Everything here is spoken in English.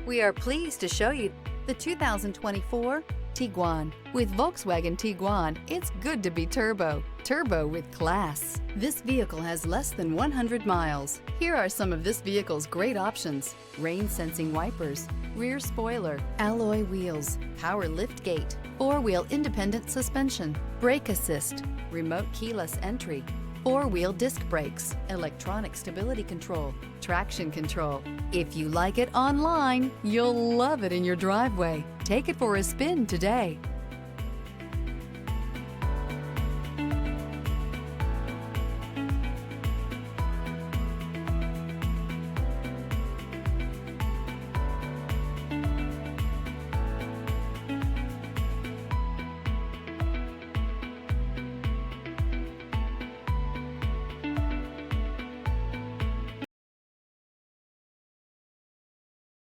We are pleased to show you the 2024 Tiguan. With Volkswagen Tiguan, it's good to be turbo. Turbo with class. This vehicle has less than 100 miles. Here are some of this vehicle's great options: rain-sensing wipers, rear spoiler, alloy wheels, power lift gate, four-wheel independent suspension, brake assist, remote keyless entry, four-wheel disc brakes, electronic stability control, traction control. If you like it online, you'll love it in your driveway. Take it for a spin today.